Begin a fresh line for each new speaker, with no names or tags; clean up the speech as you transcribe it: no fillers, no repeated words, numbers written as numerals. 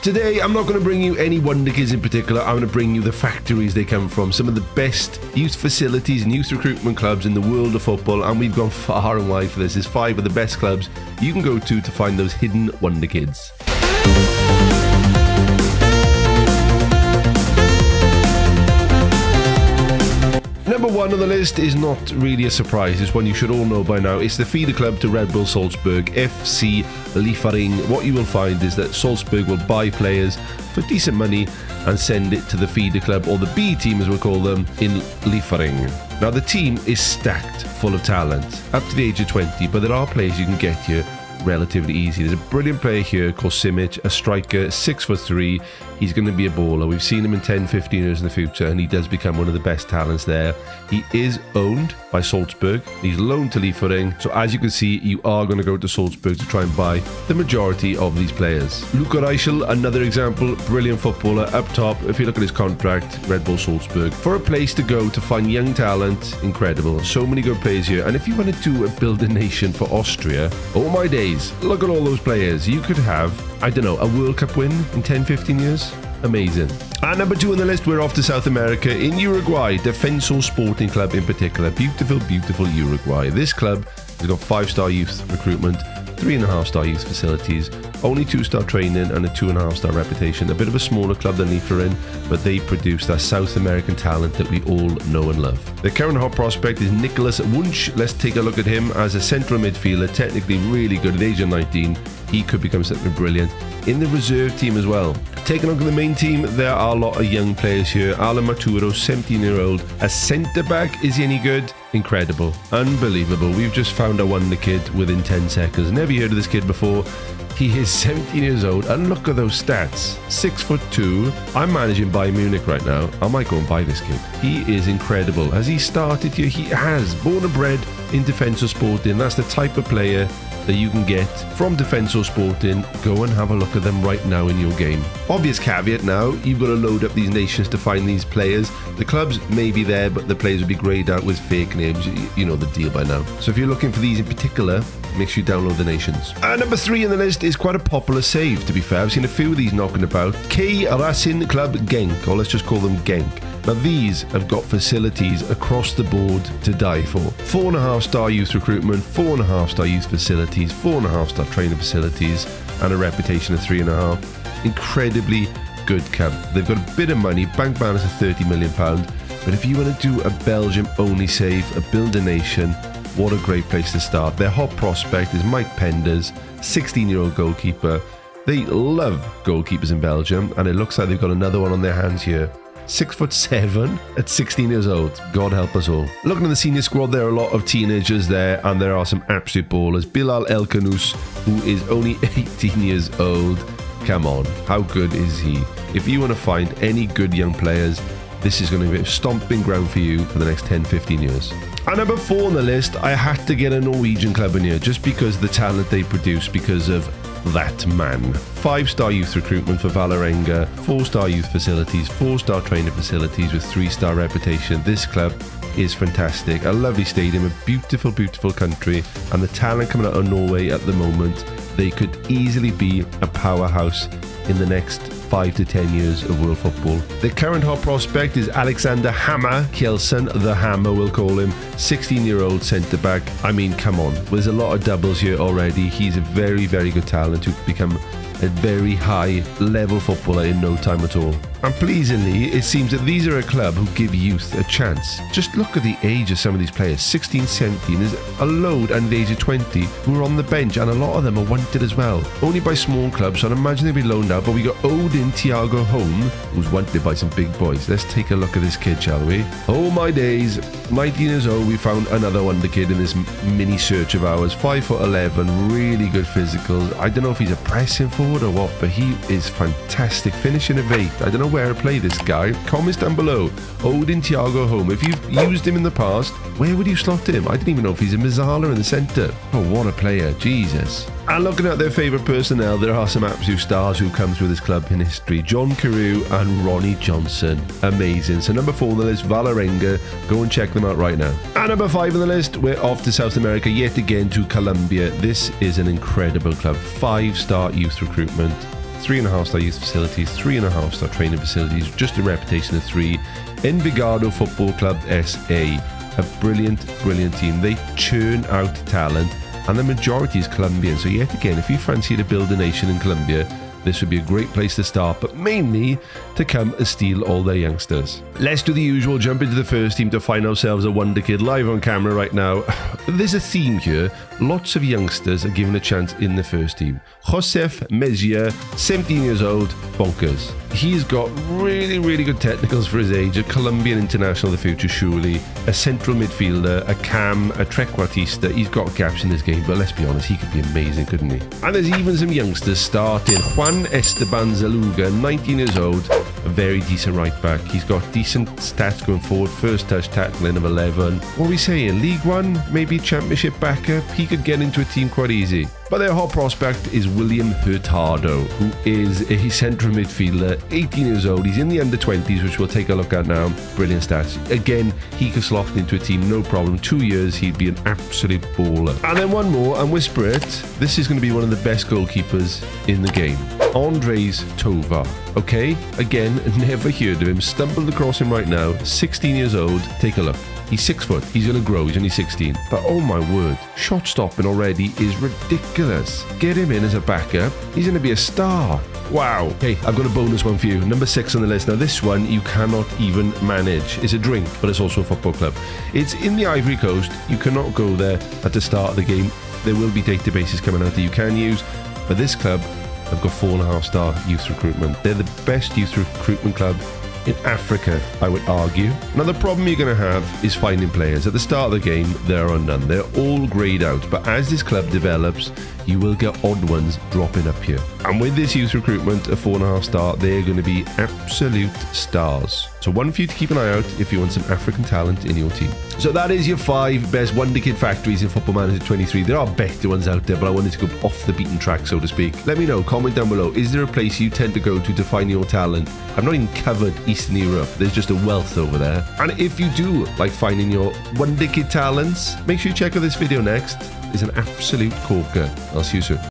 Today, I'm not going to bring you any Wonder Kids in particular. I'm going to bring you the factories they come from, some of the best youth facilities and youth recruitment clubs in the world of football, and we've gone far and wide for this. There's 5 of the best clubs you can go to find those hidden Wonder Kids. Number 1 on the list is not really a surprise. It's one you should all know by now. It's the feeder club to Red Bull Salzburg, FC Liefering. What you will find is that Salzburg will buy players for decent money and send it to the feeder club, or the B team as we'll call them, in Liefering. Now the team is stacked full of talent, up to the age of 20, but there are players you can get here relatively easy. There's a brilliant player here called Simic, a striker, 6'3". He's going to be a baller. We've seen him in 10-15 years in the future, and he does become one of the best talents there. He is owned by Salzburg. He's loaned to Liefering. So as you can see, you are going to go to Salzburg to try and buy the majority of these players. Luca Reichel, another example, brilliant footballer up top. If you look at his contract, Red Bull Salzburg. For a place to go to find young talent, incredible. So many good players here. And if you wanted to build a nation for Austria, oh my days, look at all those players. You could have, I don't know, a World Cup win in 10-15 years. Amazing. And number 2 on the list, we're off to South America in Uruguay. Defensor Sporting Club in particular. Beautiful, beautiful Uruguay. This club has got 5-star youth recruitment, 3.5-star youth facilities, only 2-star training and a 2.5-star reputation. A bit of a smaller club than Liefering, but they produce that South American talent that we all know and love. The current hot prospect is Nicholas Wunsch. Let's take a look at him as a central midfielder, technically really good at the age of 19. He could become something brilliant in the reserve team as well. Taking a look at the main team, there are a lot of young players here. Alan Maturo, 17-year-old. A centre-back, is he any good? Incredible. Unbelievable. We've just found a Wonder Kid within 10 seconds. Never heard of this kid before. He is 17 years old, and look at those stats. 6'2". I'm managing Bayern Munich right now. I might go and buy this kid. He is incredible. Has he started here? He has. Born and bred in Defensor Sporting. That's the type of player that you can get from Defensor Sporting. Go and have a look at them right now in your game. Obvious caveat now, you've got to load up these nations to find these players. The clubs may be there, but the players will be greyed out with fake names. You know the deal by now. So if you're looking for these in particular, make sure you download the nations. And number 3 on the list is quite a popular save, to be fair. I've seen a few of these knocking about. K Racing Club Genk, or let's just call them Genk. Now these have got facilities across the board to die for. 4.5-star youth recruitment, 4.5-star youth facilities, 4.5-star trainer facilities, and a reputation of 3.5. Incredibly good club. They've got a bit of money, bank balance of £30 million. But if you want to do a Belgium-only save, a build a nation, what a great place to start. Their hot prospect is Mike Penders, 16-year-old goalkeeper. They love goalkeepers in Belgium, and it looks like they've got another one on their hands here. 6'7" at 16 years old. God help us all. Looking at the senior squad, there are a lot of teenagers there, and there are some absolute ballers. Bilal El Kanous, who is only 18 years old. Come on, how good is he? If you want to find any good young players, this is going to be a stomping ground for you for the next 10-15 years. And number 4 on the list, I had to get a Norwegian club in here just because of the talent they produce, because of that man. 5-star youth recruitment for Vålerenga, 4-star youth facilities, 4-star trainer facilities with 3-star reputation. This club is fantastic. A lovely stadium, a beautiful, beautiful country, and the talent coming out of Norway at the moment, they could easily be a powerhouse in the next 5 to 10 years of world football. The current hot prospect is Alexander Hammer Kjelsen, the Hammer we'll call him, 16-year-old centre-back. I mean, come on, there's a lot of doubles here already. He's a very, very good talent who could become a very high level footballer in no time at all. And pleasingly, it seems that these are a club who give youth a chance. Just look at the age of some of these players. 16, 17, there's a load under the age of 20 who are on the bench, and a lot of them are wanted as well. Only by small clubs, so I'd imagine they'll be loaned out, but we got Odin Thiago Holm, who's wanted by some big boys. Let's take a look at this kid, shall we? Oh my days, 19 years old, we found another Wonder Kid in this mini search of ours. 5'11", really good physicals. I don't know if he's a pressing forward or what, but he is fantastic. Finishing of 8. I don't know where to play this guy. Comments down below. Odin Thiago Holm. If you've used him in the past, where would you slot him? I didn't even know if he's a Mazzala in the centre. Oh, what a player. Jesus. And looking at their favourite personnel, there are some absolute stars who come through this club in history. John Carew and Ronnie Johnson. Amazing. So number 4 on the list, Vålerenga. Go and check them out right now. And number 5 on the list, we're off to South America yet again to Colombia. This is an incredible club. 5-star youth recruitment. 3.5-star youth facilities, 3.5-star training facilities, just a reputation of 3. Envigado Football Club SA, a brilliant team. They churn out talent, and the majority is Colombian. So yet again, if you fancy to build a nation in Colombia, this would be a great place to start, but mainly to come and steal all their youngsters. Let's do the usual, jump into the first team to find ourselves a wonder kid live on camera right now. There's a theme here. Lots of youngsters are given a chance in the first team. Josef Mejia, 17 years old, bonkers. He's got really good technicals for his age, a Colombian international of the future surely, a central midfielder, a cam, a trequartista. He's got gaps in his game, but let's be honest, he could be amazing, couldn't he? And there's even some youngsters starting. Juan Esteban Zaluga, 19 years old, a very decent right back. He's got decent stats going forward, first touch tackling of 11. What are we saying? League One, maybe Championship backup? He could get into a team quite easy. But their hot prospect is William Hurtado, who is a central midfielder, 18 years old. He's in the under-20s, which we'll take a look at now. Brilliant stats. Again, he could slot into a team, no problem. 2 years, he'd be an absolute baller. And then one more, and whisper it, this is going to be one of the best goalkeepers in the game. Andres Tovar. Okay, again, never heard of him. Stumbled across him right now. 16 years old. Take a look. He's 6 foot. He's going to grow. He's only 16. But oh my word, shot stopping already is ridiculous. Get him in as a backup. He's going to be a star. Wow. Okay, I've got a bonus one for you. Number 6 on the list. Now this one you cannot even manage. It's a drink, but it's also a football club. It's in the Ivory Coast. You cannot go there at the start of the game. There will be databases coming out that you can use. But this club have got 4.5-star youth recruitment. They're the best youth recruitment club in Africa, I would argue. Now the problem you're going to have is finding players. At the start of the game, there are none. They're all greyed out. But as this club develops, you will get odd ones dropping up here. And with this youth recruitment, a 4.5-star, they're going to be absolute stars. So one for you to keep an eye out if you want some African talent in your team. So that is your 5 best wonder kid factories in Football Manager 23. There are better ones out there, but I wanted to go off the beaten track, so to speak. Let me know, comment down below. Is there a place you tend to go to find your talent? I've not even covered Eastern Europe. There's just a wealth over there. And if you do like finding your wonder kid talents, make sure you check out this video next. It's an absolute corker. I'll see you soon.